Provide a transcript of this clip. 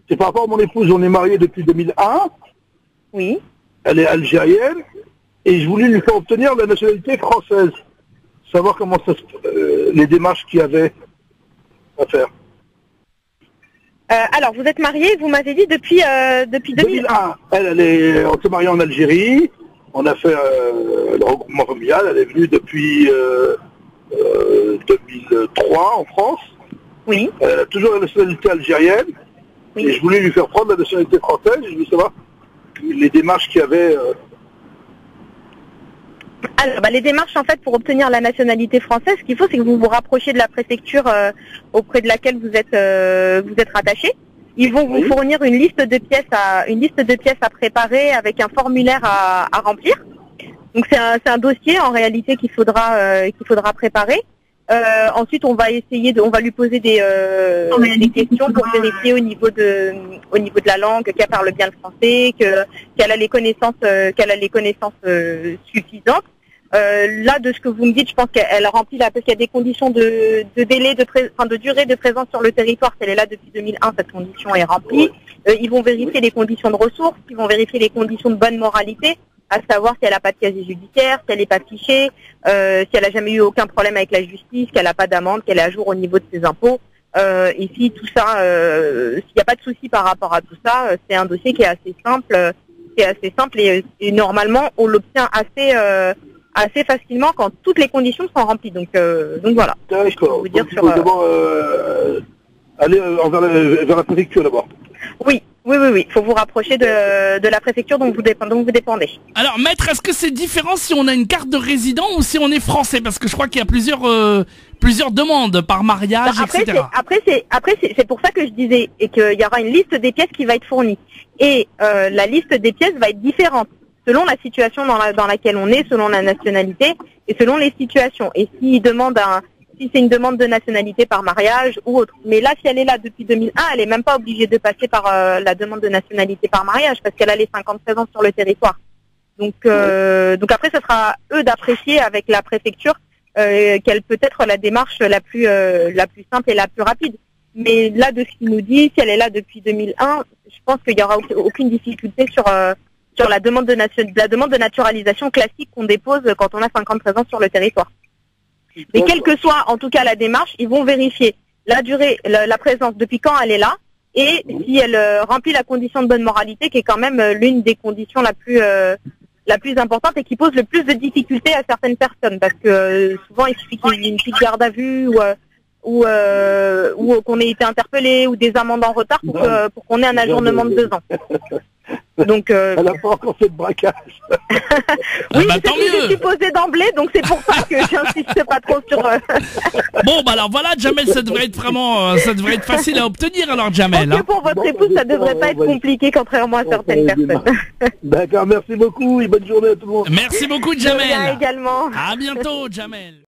C'est par rapport à mon épouse, on est mariés depuis 2001. Oui. Elle est algérienne. Et je voulais lui faire obtenir la nationalité française. Savoir comment ça les démarches qu'il y avait à faire. Alors, vous êtes mariés, vous m'avez dit, depuis 2001. On s'est mariés en Algérie. On a fait le regroupement familial. Elle est venue depuis 2003 en France. Oui. Elle a toujours la nationalité algérienne. Oui. Et je voulais lui faire prendre la nationalité française. Je voulais savoir les démarches qu'il y avait. Alors, les démarches, en fait, pour obtenir la nationalité française, ce qu'il faut, c'est que vous vous rapprochiez de la préfecture auprès de laquelle vous êtes rattaché. Ils vont vous fournir une liste de pièces à préparer avec un formulaire à remplir. Donc, c'est un dossier, en réalité, qu'il faudra préparer. Ensuite, on va lui poser des questions pour vérifier au niveau de la langue qu'elle parle bien le français, qu'elle a les connaissances suffisantes. Là, de ce que vous me dites, je pense qu'elle remplit parce qu'il y a des conditions de délai, de durée de présence sur le territoire. Si elle est là depuis 2001, cette condition est remplie. Ils vont vérifier les conditions de ressources, ils vont vérifier les conditions de bonne moralité, à savoir si elle n'a pas de casier judiciaire, si elle n'est pas fichée, si elle n'a jamais eu aucun problème avec la justice, qu'elle n'a pas d'amende, qu'elle est à jour au niveau de ses impôts. Et si tout ça, s'il n'y a pas de souci par rapport à tout ça, c'est un dossier qui est assez simple, et normalement on l'obtient assez facilement quand toutes les conditions sont remplies. Donc voilà. D'accord. Vous dire il faut d'abord aller vers la préfecture d'abord. Oui. Il faut vous rapprocher de la préfecture dont vous dépendez. Alors, maître, est-ce que c'est différent si on a une carte de résident ou si on est français? Parce que je crois qu'il y a plusieurs demandes par mariage, etc. Après, c'est pour ça que je disais et qu'il y aura une liste des pièces qui va être fournie. Et la liste des pièces va être différente selon la situation dans laquelle on est, selon la nationalité et selon les situations. Et si c'est une demande de nationalité par mariage ou autre. Mais là, si elle est là depuis 2001, elle est même pas obligée de passer par la demande de nationalité par mariage parce qu'elle a les 53 ans sur le territoire. Donc après, ce sera eux d'apprécier avec la préfecture quelle peut être la démarche la plus simple et la plus rapide. Mais là, de ce qu'il nous dit, si elle est là depuis 2001, je pense qu'il n'y aura aucune difficulté sur la demande de naturalisation classique qu'on dépose quand on a 53 ans sur le territoire. Mais quelle que soit en tout cas la démarche, ils vont vérifier la durée, la présence, depuis quand elle est là, et si elle remplit la condition de bonne moralité, qui est quand même l'une des conditions la plus importante et qui pose le plus de difficultés à certaines personnes, parce que souvent il suffit qu'il y ait une petite garde à vue ou qu'on ait été interpellé ou des amendes en retard pour qu'on ait un ajournement de 2 ans. Donc, elle n'a pas encore fait de braquage. Oui, c'est ce que j'ai supposé d'emblée, donc c'est pour ça que j'insiste pas trop sur... Bon, alors voilà, Jamel, ça devrait être facile à obtenir alors, Jamel. Parce que pour votre épouse, ça devrait pas être compliqué, contrairement à certaines personnes. D'accord, merci beaucoup et bonne journée à tout le monde. Merci beaucoup, Jamel. Également. À bientôt, Jamel.